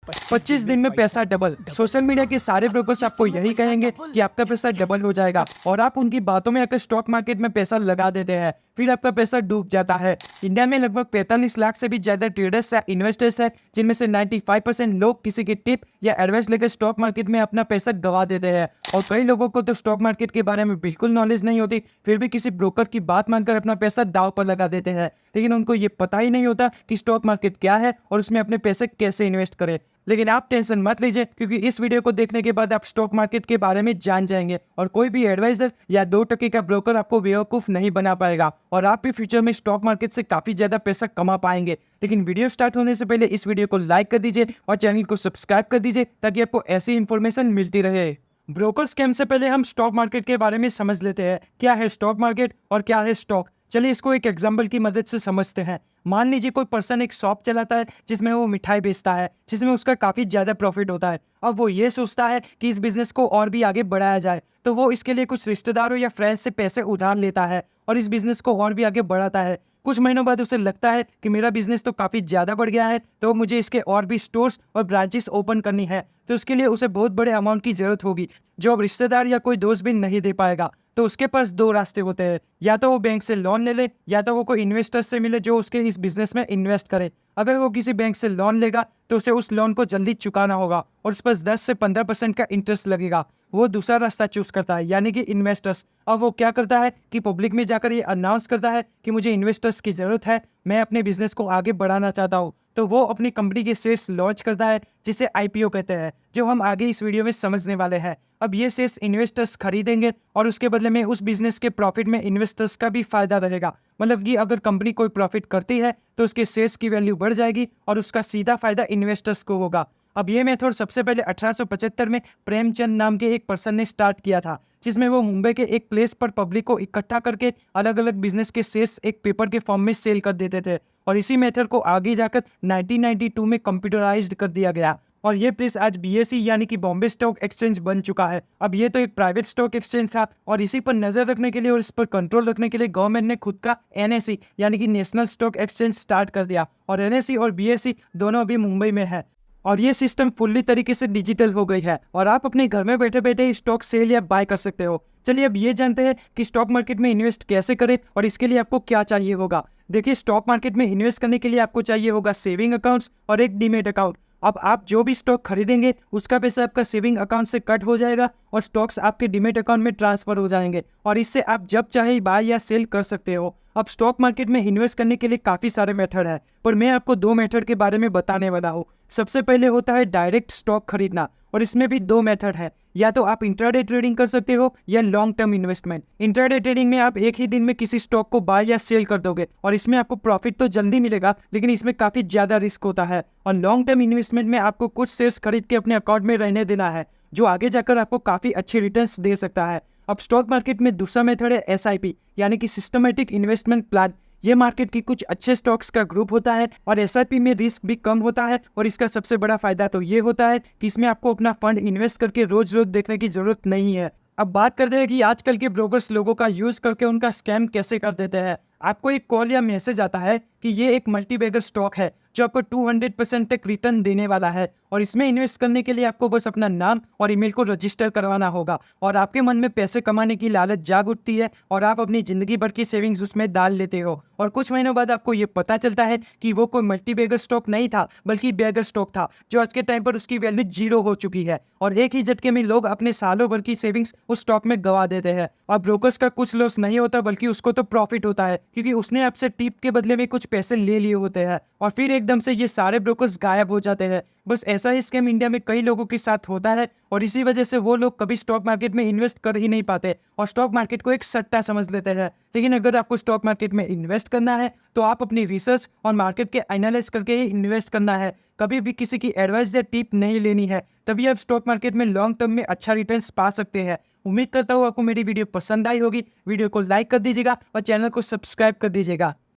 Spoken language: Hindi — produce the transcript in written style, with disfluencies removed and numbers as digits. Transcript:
25 दिन में पैसा डबल। सोशल मीडिया के सारे ब्रोकर्स आपको यही कहेंगे कि आपका पैसा डबल हो जाएगा और आप उनकी बातों में आकर स्टॉक मार्केट में पैसा लगा देते हैं, फिर आपका पैसा डूब जाता है। इंडिया में लगभग 45 लाख से भी ज्यादा ट्रेडर्स या इन्वेस्टर्स हैं, जिनमें से 95% लोग किसी की टिप या एडवाइस लेकर स्टॉक मार्केट में अपना पैसा गवा देते हैं। और कई लोगों को तो स्टॉक मार्केट के बारे में बिल्कुल नॉलेज नहीं होती, फिर भी किसी ब्रोकर की बात मानकर अपना पैसा दांव पर लगा देते हैं। लेकिन उनको ये पता ही नहीं होता कि स्टॉक मार्केट क्या है और उसमें अपने पैसे कैसे इन्वेस्ट करें। लेकिन आप टेंशन मत लीजिए, क्योंकि इस वीडियो को देखने के बाद आप स्टॉक मार्केट के बारे में जान जाएंगे और कोई भी एडवाइजर या 2 टके का ब्रोकर आपको बेवकूफ नहीं बना पाएगा और आप भी फ्यूचर में स्टॉक मार्केट से काफी ज्यादा पैसा कमा पाएंगे। लेकिन वीडियो स्टार्ट होने से पहले इस वीडियो को लाइक कर दीजिए और चैनल को सब्सक्राइब कर दीजिए ताकि आपको ऐसी इंफॉर्मेशन मिलती रहे। ब्रोकर स्कैम से पहले हम स्टॉक मार्केट के बारे में समझ लेते हैं, क्या है स्टॉक मार्केट और क्या है स्टॉक। चलिए इसको एक एग्जाम्पल की मदद से समझते हैं। मान लीजिए कोई पर्सन एक शॉप चलाता है जिसमें वो मिठाई बेचता है, जिसमें उसका काफ़ी ज़्यादा प्रॉफिट होता है। अब वो ये सोचता है कि इस बिज़नेस को और भी आगे बढ़ाया जाए, तो वो इसके लिए कुछ रिश्तेदारों या फ्रेंड्स से पैसे उधार लेता है और इस बिज़नेस को और भी आगे बढ़ाता है। कुछ महीनों बाद उसे लगता है कि मेरा बिजनेस तो काफ़ी ज़्यादा बढ़ गया है, तो मुझे इसके और भी स्टोर्स और ब्रांचेस ओपन करनी है, तो उसके लिए उसे बहुत बड़े अमाउंट की ज़रूरत होगी जो अब रिश्तेदार या कोई दोस्त भी नहीं दे पाएगा। तो उसके पास 2 रास्ते होते हैं, या तो वो बैंक से लोन ले ले या तो वो कोई इन्वेस्टर से मिले जो उसके इस बिजनेस में इन्वेस्ट करे। अगर वो किसी बैंक से लोन लेगा तो उसे उस लोन को जल्दी चुकाना होगा और उस पर 10 से 15% का इंटरेस्ट लगेगा। वो दूसरा रास्ता चूज करता है, यानी कि इन्वेस्टर्स। अब वो क्या करता है कि पब्लिक में जाकर ये अनाउंस करता है कि मुझे इन्वेस्टर्स की ज़रूरत है, मैं अपने बिजनेस को आगे बढ़ाना चाहता हूँ। तो वो अपनी कंपनी के शेयर्स लॉन्च करता है जिसे आईपीओ कहते हैं, जो हम आगे इस वीडियो में समझने वाले हैं। अब ये शेयर्स इन्वेस्टर्स खरीदेंगे और उसके बदले में उस बिजनेस के प्रॉफिट में इन्वेस्टर्स का भी फायदा रहेगा। मतलब कि अगर कंपनी कोई प्रॉफिट करती है तो उसके शेयर्स की वैल्यू बढ़ जाएगी और उसका सीधा फायदा इन्वेस्टर्स को होगा। अब ये मेथड सबसे पहले 1875 में प्रेमचंद नाम के एक पर्सन ने स्टार्ट किया था, जिसमें वो मुंबई के एक प्लेस पर पब्लिक को इकट्ठा करके अलग अलग बिजनेस के शेयर्स एक पेपर के फॉर्म में सेल कर देते थे। और इसी मेथड को आगे जाकर 1992 में कंप्यूटराइज्ड कर दिया गया और ये प्लेस आज बीएसई यानी कि बॉम्बे स्टॉक एक्सचेंज बन चुका है। अब ये तो एक प्राइवेट स्टॉक एक्सचेंज था और इसी पर नजर रखने के लिए और इस पर कंट्रोल रखने के लिए गवर्नमेंट ने खुद का एनएसई यानी कि नेशनल स्टॉक एक्सचेंज स्टार्ट कर दिया और एनएसई और बीएसई दोनों अभी मुंबई में है। और ये सिस्टम फुल्ली तरीके से डिजिटल हो गई है और आप अपने घर में बैठे बैठे स्टॉक सेल या बाय कर सकते हो। चलिए अब ये जानते हैं कि स्टॉक मार्केट में इन्वेस्ट कैसे करें और इसके लिए आपको क्या चाहिए होगा। देखिए, स्टॉक मार्केट में इन्वेस्ट करने के लिए आपको चाहिए होगा सेविंग अकाउंट्स और एक डीमेट अकाउंट। अब आप जो भी स्टॉक खरीदेंगे उसका पैसा आपका सेविंग अकाउंट से कट हो जाएगा और स्टॉक्स आपके डीमेट अकाउंट में ट्रांसफर हो जाएंगे और इससे आप जब चाहे बाय या सेल कर सकते हो। अब स्टॉक मार्केट में इन्वेस्ट करने के लिए काफ़ी सारे मेथड है, पर मैं आपको 2 मेथड के बारे में बताने वाला हूँ। सबसे पहले होता है डायरेक्ट स्टॉक खरीदना और इसमें भी 2 मेथड है, या तो आप इंट्राडे ट्रेडिंग कर सकते हो या long term investment. Intraday trading में आप एक ही दिन में किसी स्टॉक को बाय या सेल कर दोगे और इसमें आपको प्रॉफिट तो जल्दी मिलेगा, लेकिन इसमें काफ़ी ज़्यादा रिस्क होता है। और लॉन्ग टर्म इन्वेस्टमेंट में आपको कुछ शेयर्स खरीद के अपने अकाउंट में रहने देना है, जो आगे जाकर आपको काफ़ी अच्छे रिटर्न्स दे सकता है। अब स्टॉक मार्केट में दूसरा मेथड है एसआईपी यानी कि सिस्टमेटिक इन्वेस्टमेंट प्लान। ये मार्केट की कुछ अच्छे स्टॉक्स का ग्रुप होता है और एसआईपी में रिस्क भी कम होता है और इसका सबसे बड़ा फायदा तो ये होता है कि इसमें आपको अपना फंड इन्वेस्ट करके रोज रोज देखने की जरूरत नहीं है। अब बात करते हैं कि आजकल के ब्रोकर्स लोगों का यूज करके उनका स्कैम कैसे कर देते हैं। आपको एक कॉल या मैसेज आता है कि ये एक मल्टीबैगर स्टॉक है जो आपको 200% तक रिटर्न देने वाला है और इसमें इन्वेस्ट करने के लिए आपको बस अपना नाम और ईमेल को रजिस्टर करवाना होगा और आपके मन में पैसे कमाने की लालच जाग उठती है और आप अपनी जिंदगी भर की सेविंग्स उसमें डाल लेते हो। और कुछ महीनों बाद आपको ये पता चलता है कि वो कोई मल्टीबैगर स्टॉक नहीं था, बल्कि बैगर स्टॉक था, जो आज के टाइम पर उसकी वैल्यू 0 हो चुकी है और एक ही झटके में लोग अपने सालों भर की सेविंग्स उस स्टॉक में गवा देते हैं। और ब्रोकर्स का कुछ लॉस नहीं होता, बल्कि उसको तो प्रॉफिट होता है, क्योंकि उसने आपसे टिप के बदले में कुछ पैसे ले लिए होते हैं और फिर एकदम से ये सारे ब्रोकर्स गायब हो जाते हैं। बस ऐसा ही स्कैम इंडिया में कई लोगों के साथ होता है और इसी वजह से वो लोग कभी स्टॉक मार्केट में इन्वेस्ट कर ही नहीं पाते और स्टॉक मार्केट को एक सट्टा समझ लेते हैं। लेकिन अगर आपको स्टॉक मार्केट में इन्वेस्ट करना है तो आप अपनी रिसर्च और मार्केट के एनालिसिस करके ही इन्वेस्ट करना है। कभी भी किसी की एडवाइस या टिप नहीं लेनी है, तभी आप स्टॉक मार्केट में लॉन्ग टर्म में अच्छा रिटर्न्स पा सकते हैं। उम्मीद करता हूँ आपको मेरी वीडियो पसंद आई होगी। वीडियो को लाइक कर दीजिएगा और चैनल को सब्सक्राइब कर दीजिएगा।